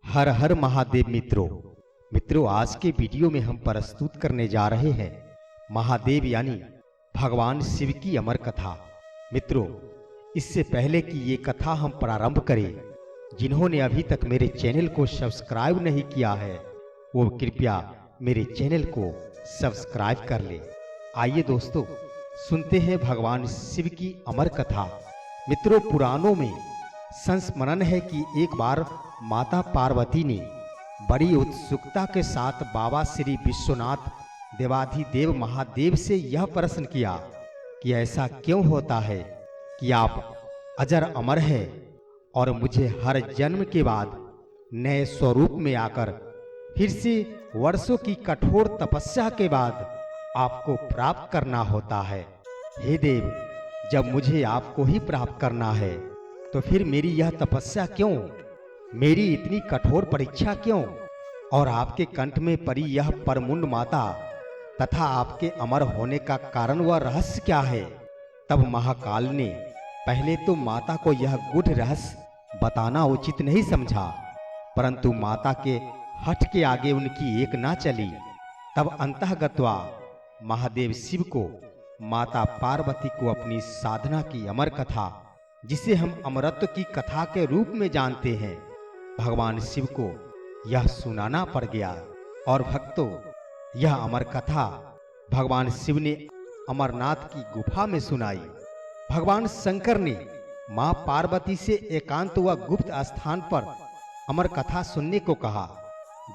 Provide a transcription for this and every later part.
हर हर महादेव मित्रों आज के वीडियो में हम प्रस्तुत करने जा रहे हैं महादेव यानी भगवान शिव की अमर कथा। मित्रों, इससे पहले कि ये कथा हम प्रारंभ करें, जिन्होंने अभी तक मेरे चैनल को सब्सक्राइब नहीं किया है वो कृपया मेरे चैनल को सब्सक्राइब कर ले। आइए दोस्तों, सुनते हैं भगवान शिव की अमर कथा। मित्रों, पुराणों में संस्मरण है कि एक बार माता पार्वती ने बड़ी उत्सुकता के साथ बाबा श्री विश्वनाथ देवाधिदेव महादेव से यह प्रश्न किया कि ऐसा क्यों होता है कि आप अजर अमर है और मुझे हर जन्म के बाद नए स्वरूप में आकर फिर से वर्षों की कठोर तपस्या के बाद आपको प्राप्त करना होता है। हे देव, जब मुझे आपको ही प्राप्त करना है तो फिर मेरी यह तपस्या क्यों, मेरी इतनी कठोर परीक्षा क्यों, और आपके कंठ में पड़ी यह परमुंड माता तथा आपके अमर होने का कारण व रहस्य क्या है। तब महाकाल ने पहले तो माता को यह गूढ़ रहस्य बताना उचित नहीं समझा, परंतु माता के हठ के आगे उनकी एक ना चली। तब अंतःगत्वा महादेव शिव को माता पार्वती को अपनी साधना की अमर कथा, जिसे हम अमरत्व की कथा के रूप में जानते हैं, भगवान शिव को यह सुनाना पड़ गया। और भक्तों, यह अमर कथा भगवान शिव ने अमरनाथ की गुफा में सुनाई। भगवान शंकर ने मां पार्वती से एकांत व गुप्त स्थान पर अमर कथा सुनने को कहा,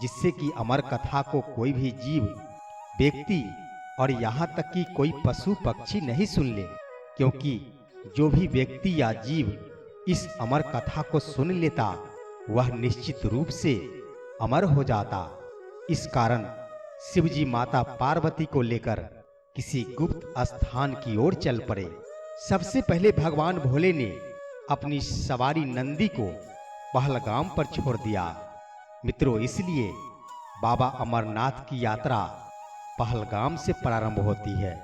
जिससे कि अमर कथा को कोई भी जीव, व्यक्ति और यहाँ तक कि कोई पशु पक्षी नहीं सुन ले, क्योंकि जो भी व्यक्ति या जीव इस अमर कथा को सुन लेता वह निश्चित रूप से अमर हो जाता। इस कारण शिवजी माता पार्वती को लेकर किसी गुप्त स्थान की ओर चल पड़े। सबसे पहले भगवान भोले ने अपनी सवारी नंदी को पहलगाम पर छोड़ दिया। मित्रों, इसलिए बाबा अमरनाथ की यात्रा पहलगाम से प्रारंभ होती है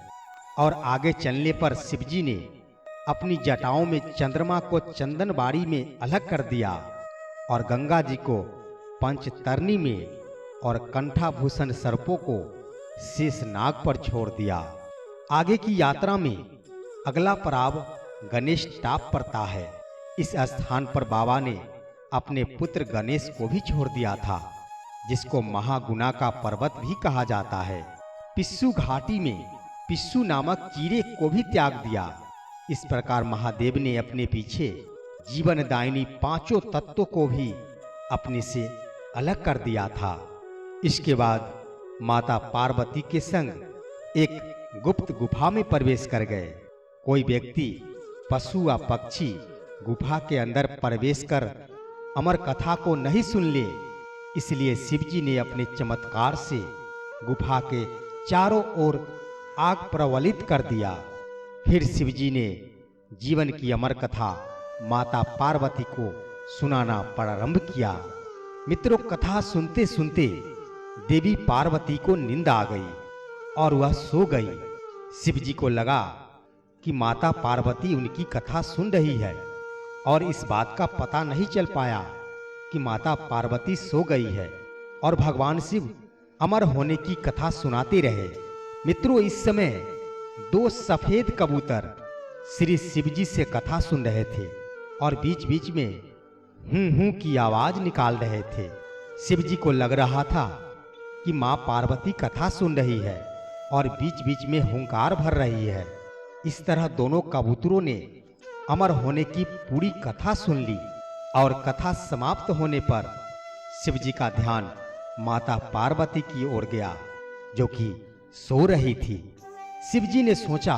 और आगे चलने पर शिवजी ने अपनी जटाओं में चंद्रमा को चंदनबाड़ी में अलग कर दिया और गंगा जी को पंचतरणी में और कंठाभूषण सर्पों को शेषनाग पर छोड़ दिया। आगे की यात्रा में अगला पड़ाव गणेश टाप पड़ता है। इस स्थान पर बाबा ने अपने पुत्र गणेश को भी छोड़ दिया था, जिसको महागुना का पर्वत भी कहा जाता है। पिस्सू घाटी में पिस्सू नामक कीड़े को भी त्याग दिया। इस प्रकार महादेव ने अपने पीछे जीवनदायिनी पांचों तत्वों को भी अपने से अलग कर दिया था। इसके बाद माता पार्वती के संग एक गुप्त गुफा में प्रवेश कर गए। कोई व्यक्ति, पशु व पक्षी गुफा के अंदर प्रवेश कर अमर कथा को नहीं सुन ले, इसलिए शिवजी ने अपने चमत्कार से गुफा के चारों ओर आग प्रज्वलित कर दिया। फिर शिवजी ने जीवन की अमर कथा माता पार्वती को सुनाना प्रारंभ किया। मित्रों, कथा सुनते सुनते देवी पार्वती को नींद आ गई और वह सो गई। शिवजी को लगा कि माता पार्वती उनकी कथा सुन रही है और इस बात का पता नहीं चल पाया कि माता पार्वती सो गई है और भगवान शिव अमर होने की कथा सुनाते रहे। मित्रों, इस समय दो सफेद कबूतर श्री शिवजी से कथा सुन रहे थे और बीच बीच में हूं की आवाज निकाल रहे थे। शिवजी को लग रहा था कि मां पार्वती कथा सुन रही है और बीच बीच में हुंकार भर रही है। इस तरह दोनों कबूतरों ने अमर होने की पूरी कथा सुन ली और कथा समाप्त होने पर शिवजी का ध्यान माता पार्वती की ओर गया, जो कि सो रही थी। शिवजी ने सोचा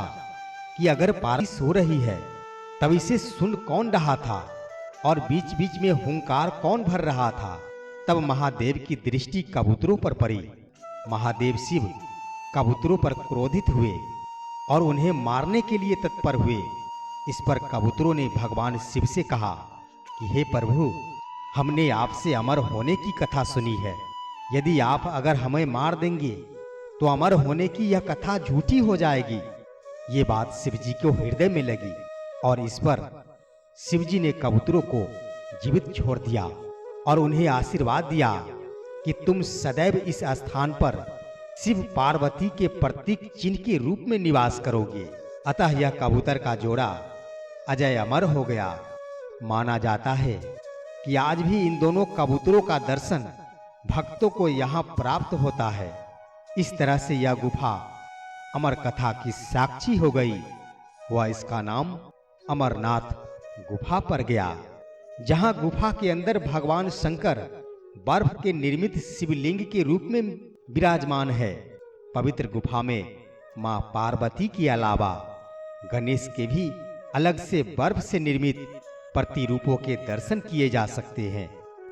कि अगर पार्वती सो रही है तब इसे सुन कौन रहा था और बीच बीच में हुंकार कौन भर रहा था। तब महादेव की दृष्टि कबूतरों पर पड़ी। महादेव शिव कबूतरों पर क्रोधित हुए और उन्हें मारने के लिए तत्पर हुए। इस पर कबूतरों ने भगवान शिव से कहा कि हे प्रभु, हमने आपसे अमर होने की कथा सुनी है। यदि आप अगर हमें मार देंगे तो अमर होने की यह कथा झूठी हो जाएगी। ये बात शिवजी को हृदय में लगी और इस पर शिवजी ने कबूतरों को जीवित छोड़ दिया और उन्हें आशीर्वाद दिया कि तुम सदैव इस स्थान पर शिव पार्वती के प्रतीक चिन्ह के रूप में निवास करोगे। अतः यह कबूतर का जोड़ा अजय अमर हो गया। माना जाता है कि आज भी इन दोनों कबूतरों का दर्शन भक्तों को यहाँ प्राप्त होता है। इस तरह से यह गुफा अमर कथा की साक्षी हो गई व इसका नाम अमरनाथ गुफा पड़ गया। जहाँ गुफा के अंदर भगवान शंकर बर्फ के निर्मित शिवलिंग के रूप में विराजमान है। पवित्र गुफा में मां पार्वती के अलावा गणेश के भी अलग से बर्फ से निर्मित प्रतिरूपों के दर्शन किए जा सकते हैं।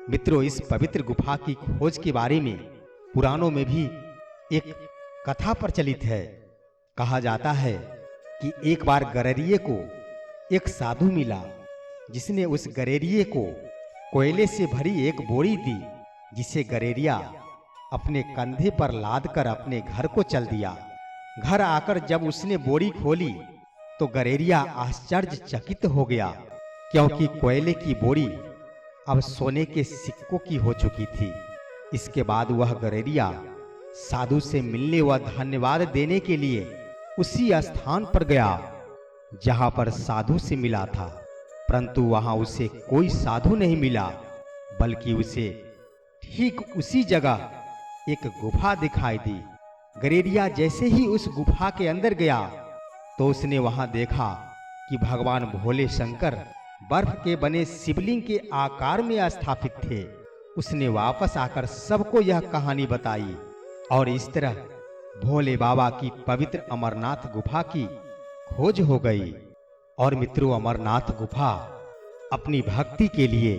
मित्रों, इस पवित्र गुफा की खोज के बारे में पुराणों में भी एक कथा प्रचलित है। कहा जाता है कि एक बार गरेरिये को एक साधु मिला, जिसने उस गरेरिये को कोयले से भरी एक बोरी दी, जिसे गरेरिया अपने कंधे पर लादकर अपने घर को चल दिया। घर आकर जब उसने बोरी खोली तो गरेरिया आश्चर्यचकित हो गया, क्योंकि कोयले की बोरी अब सोने के सिक्कों की हो चुकी थी। इसके बाद वह गरेरिया साधु से मिलने व धन्यवाद देने के लिए उसी स्थान पर गया जहां पर साधु से मिला था, परंतु वहां उसे कोई साधु नहीं मिला, बल्कि उसे ठीक उसी जगह एक गुफा दिखाई दी। गरेरिया जैसे ही उस गुफा के अंदर गया तो उसने वहां देखा कि भगवान भोले शंकर बर्फ के बने शिवलिंग के आकार में स्थापित थे। उसने वापस आकर सबको यह कहानी बताई और इस तरह भोले बाबा की पवित्र अमरनाथ गुफा की खोज हो गई। और मित्रों, अमरनाथ गुफा अपनी भक्ति के लिए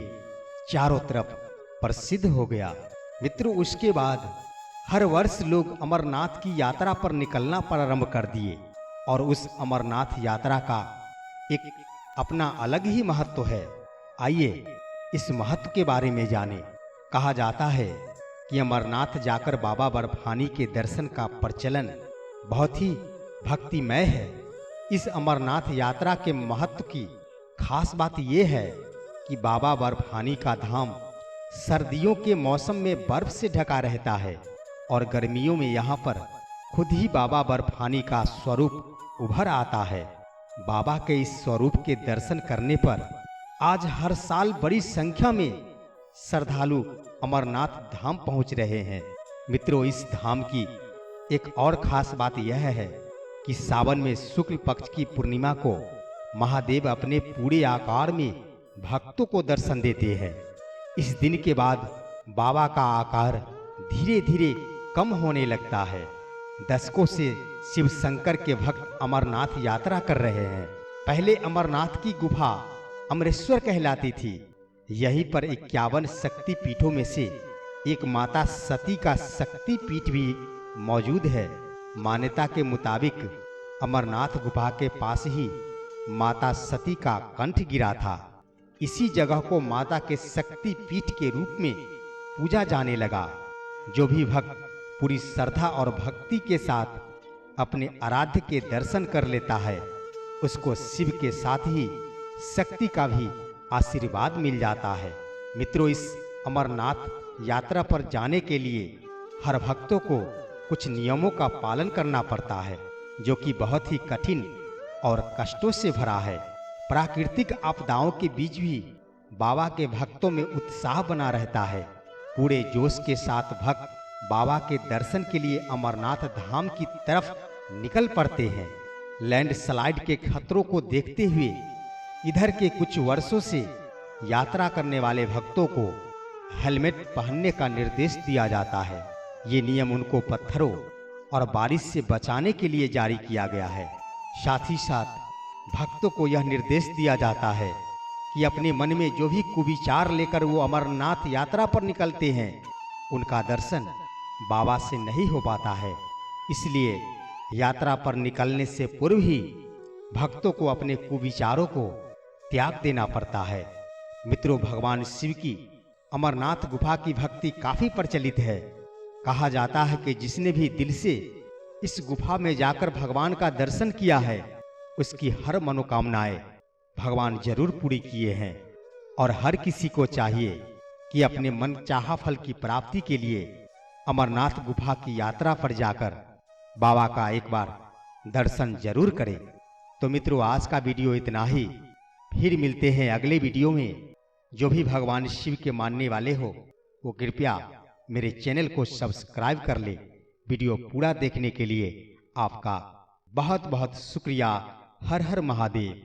चारों तरफ प्रसिद्ध हो गया। मित्रों, उसके बाद हर वर्ष लोग अमरनाथ की यात्रा पर निकलना प्रारंभ कर दिए और उस अमरनाथ यात्रा का एक अपना अलग ही महत्व है। आइए इस महत्व के बारे में जानें। कहा जाता है कि अमरनाथ जाकर बाबा बर्फानी के दर्शन का प्रचलन बहुत ही भक्तिमय है। इस अमरनाथ यात्रा के महत्व की खास बात यह है कि बाबा बर्फानी का धाम सर्दियों के मौसम में बर्फ से ढका रहता है और गर्मियों में यहाँ पर खुद ही बाबा बर्फानी का स्वरूप उभर आता है। बाबा के इस स्वरूप के दर्शन करने पर आज हर साल बड़ी संख्या में श्रद्धालु अमरनाथ धाम पहुंच रहे हैं। मित्रों, इस धाम की एक और खास बात यह है कि सावन में शुक्ल पक्ष की पूर्णिमा को महादेव अपने पूरे आकार में भक्तों को दर्शन देते हैं। इस दिन के बाद बाबा का आकार धीरे धीरे कम होने लगता है। दशकों से शिव शंकर के भक्त अमरनाथ यात्रा कर रहे हैं। पहले अमरनाथ की गुफा अमरेश्वर कहलाती थी। यहीं पर 51 शक्ति पीठों में से एक माता सती का शक्ति पीठ भी मौजूद है। मान्यता के मुताबिक अमरनाथ गुफा के पास ही माता सती का कंठ गिरा था। इसी जगह को माता के शक्ति पीठ के रूप में पूजा जाने लगा। जो भी भक्त पूरी श्रद्धा और भक्ति के साथ अपने आराध्य के दर्शन कर लेता है, उसको शिव के साथ ही शक्ति का भी आशीर्वाद मिल जाता है। मित्रों, इस अमरनाथ यात्रा पर जाने के लिए हर भक्तों को कुछ नियमों का पालन करना पड़ता है, जो कि बहुत ही कठिन और कष्टों से भरा है। प्राकृतिक आपदाओं के बीच भी बाबा के भक्तों में उत्साह बना रहता है। पूरे जोश के साथ भक्त बाबा के दर्शन के लिए अमरनाथ धाम की तरफ निकल पड़ते हैं। लैंडस्लाइड के खतरों को देखते हुए इधर के कुछ वर्षों से यात्रा करने वाले भक्तों को हेलमेट पहनने का निर्देश दिया जाता है। ये नियम उनको पत्थरों और बारिश से बचाने के लिए जारी किया गया है। साथ ही साथ भक्तों को यह निर्देश दिया जाता है कि अपने मन में जो भी कुविचार लेकर वो अमरनाथ यात्रा पर निकलते हैं, उनका दर्शन बाबा से नहीं हो पाता है। इसलिए यात्रा पर निकलने से पूर्व ही भक्तों को अपने कुविचारों को त्याग देना पड़ता है। मित्रों, भगवान शिव की अमरनाथ गुफा की भक्ति काफी प्रचलित है। कहा जाता है कि जिसने भी दिल से इस गुफा में जाकर भगवान का दर्शन किया है, उसकी हर मनोकामनाएं भगवान जरूर पूरी किए हैं। और हर किसी को चाहिए कि अपने मन चाहा फल की प्राप्ति के लिए अमरनाथ गुफा की यात्रा पर जाकर बाबा का एक बार दर्शन जरूर करें। तो मित्रों, आज का वीडियो इतना ही। फिर मिलते हैं अगले वीडियो में। जो भी भगवान शिव के मानने वाले हो वो कृपया मेरे चैनल को सब्सक्राइब कर ले। वीडियो पूरा देखने के लिए आपका बहुत बहुत शुक्रिया। हर हर महादेव।